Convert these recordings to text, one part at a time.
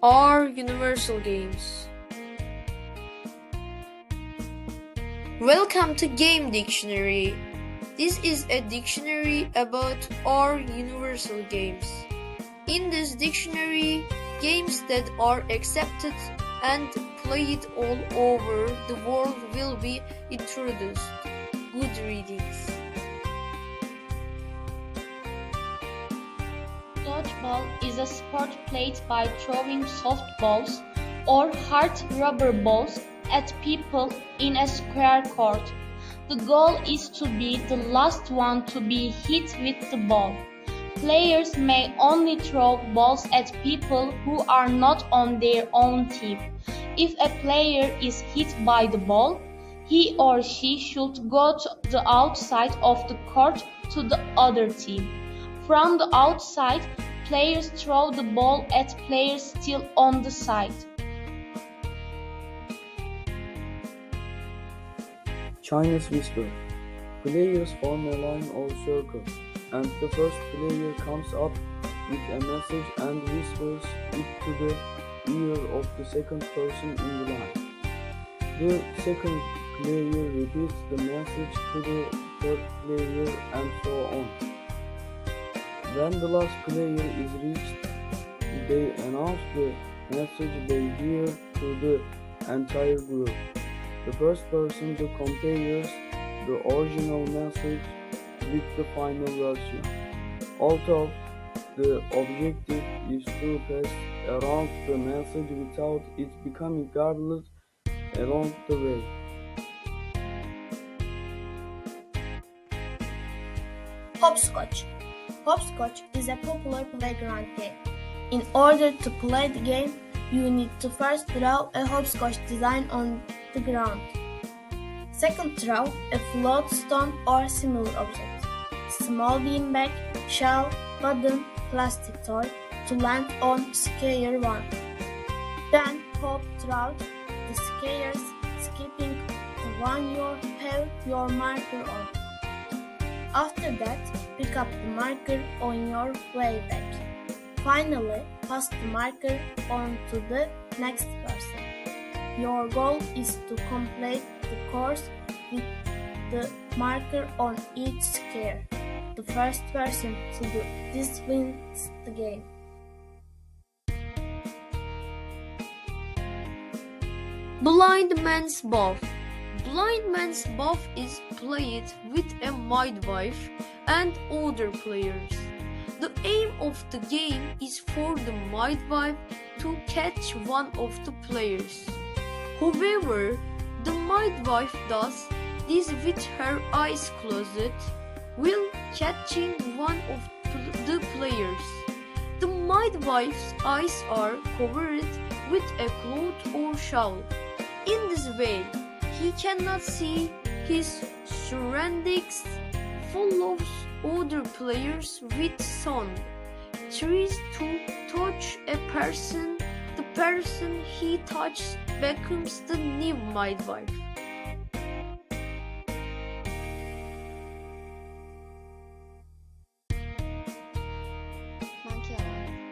are universal games. Welcome to Game Dictionary. This is a dictionary about our universal games. In this dictionary, games that are accepted and played all over the world will be introduced. Good readings. Dodgeball is a sport played by throwing soft balls or hard rubber balls at people in a square court. The goal is to be the last one to be hit with the ball. Players may only throw balls at people who are not on their own team. If a player is hit by the ball, he or she should go to the outside of the court to the other team. From the outside, players throw the ball at players still on the side. Chinese whisper. Players form a line or circle, and the first player comes up with a message and whispers it to the ear of the second person in the line. The second player repeats the message to the third player and so on. When the last player is reached, they announce the message they hear to the entire group. The first person to compares the original message with the final version. Although the objective is to pass around the message without it becoming garbled along the way. Hopscotch. Hopscotch is a popular playground game. In order to play the game, you need to first draw a hopscotch design on the ground. Second, draw a float stone or similar object, small beanbag, shell, wooden, plastic toy to land on square one. Then hop throughout the squares, skipping the one you have your marker on. After that, pick up the marker on your way back. Finally, pass the marker on to the next person. Your goal is to complete the course with the marker on each square. The first person to do this wins the game. Blind Man's Buff. Blind Man's Buff is played with a midwife and other players. The aim of the game is for the midwife to catch one of the players. However, the midwife does this with her eyes closed while catching one of the players. The midwife's eyes are covered with a cloth or shawl. In this way, he cannot see his surroundings. Follows other players with sun. Tries to touch a person. The person he touches becomes the new midwife.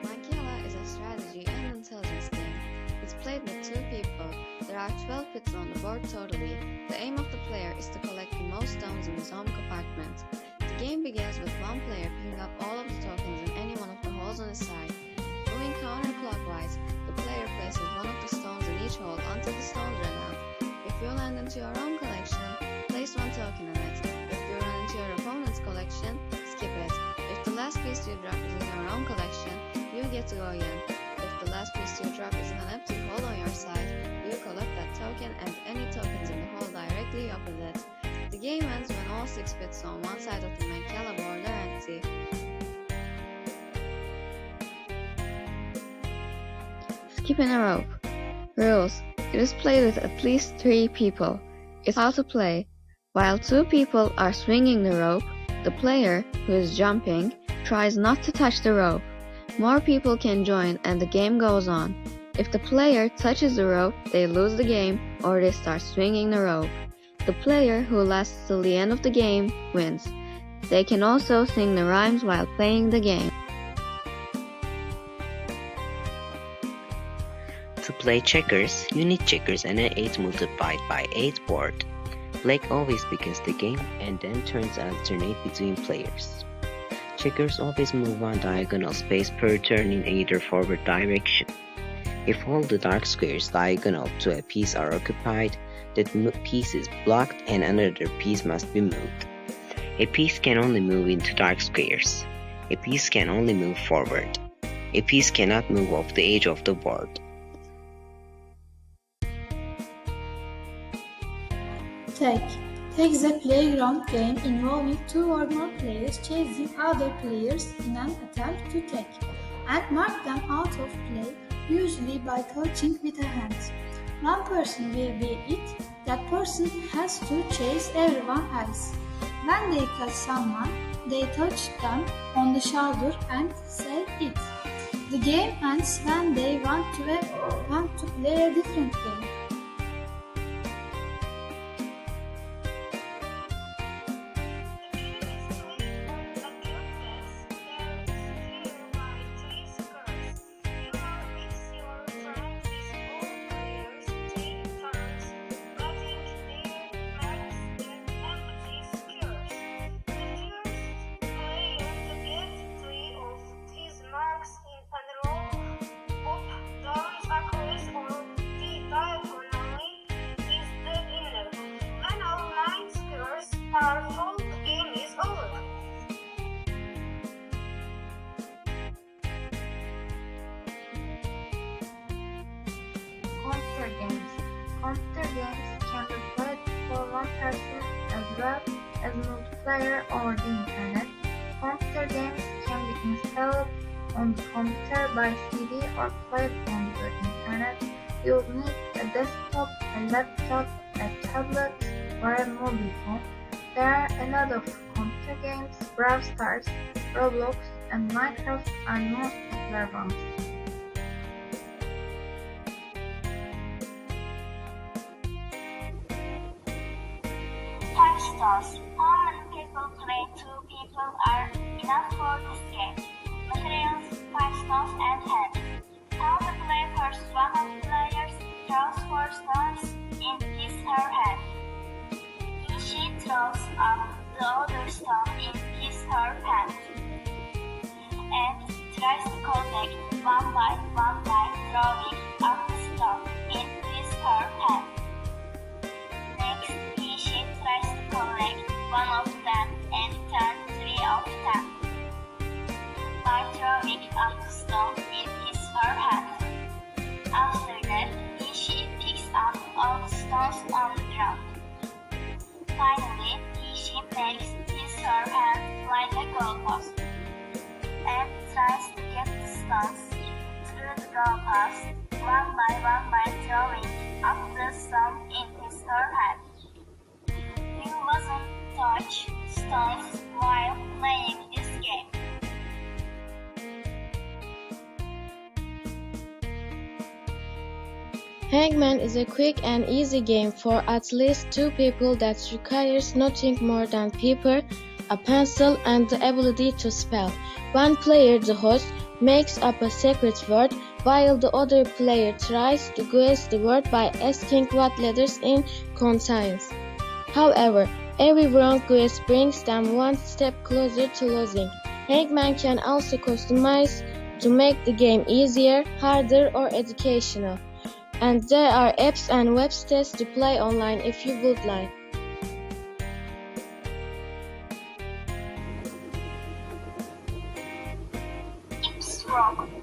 Mankiela is a strategy and intelligence game. It's played with two people. There are 12 pits on the board totally. The aim of the player is to collect the most stones in his home compartment. The game begins with one player picking up all of the tokens in any one of the holes on his side. Moving counterclockwise, the player places one of the stones in each hole until the stones run out. If you land into your own collection, place one token in it. If you run into your opponent's collection, skip it. If the last piece you drop is in your own collection, you get to go again. If the last piece you drop is in an empty hole on your side, you collect that token and any tokens in the hole directly opposite. The game ends when all 6 pits on one side of the Mankiela board are empty. Skipping a rope. Rules. It is played with at least 3 people. It's how to play. While 2 people are swinging the rope, the player, who is jumping, tries not to touch the rope. More people can join and the game goes on. If the player touches the rope, they lose the game or they start swinging the rope. The player who lasts till the end of the game wins. They can also sing the rhymes while playing the game. To play checkers, you need checkers and an 8 multiplied by 8 board. Black always begins the game and then turns alternate between players. Checkers always move one diagonal space per turn in either forward direction. If all the dark squares diagonal to a piece are occupied, that piece is blocked and another piece must be moved. A piece can only move into dark squares. A piece can only move forward. A piece cannot move off the edge of the board. Tag. Tag is a playground game involving two or more players chasing other players in an attempt to tag and mark them out of play, usually by touching with a hand. One person will be it. That person has to chase everyone else. When they catch someone, they touch them on the shoulder and say it. The game ends when they want to play a different game. Our whole game is over. Computer games. Computer games can be played for one person as well as multiplayer over the internet. Computer games can be installed on the computer by CD or played on the internet. You'll need a desktop, a laptop, a tablet, or a mobile phone. There are a lot of computer games. Brawl Stars, Roblox, and Minecraft are most popular ones. Five stars. How many people play? Two people are enough for this game. Materials, 5 stones and hand. How to play first? One of the players throws 4 stones in his/her hand. She throws up the other stone in his/her hand and tries to collect one by throwing up the stone in his/her hand. Next, she tries to collect one of them and turn 3 of them by throwing up the stone in his/her hand. After that, she picks up all the stones on the ground. Finally, she makes his/her hand like a goalpost and tries to get the stones through the goalpost one by throwing up the stone in his/her hand. You mustn't touch stones while playing this game. Hangman is a quick and easy game for at least 2 people that requires nothing more than paper, a pencil, and the ability to spell. One player, the host, makes up a secret word while the other player tries to guess the word by asking what letters it contains. However, every wrong guess brings them one step closer to losing. Hangman can also customize to make the game easier, harder, or educational. And there are apps and websites to play online if you would like. It's wrong.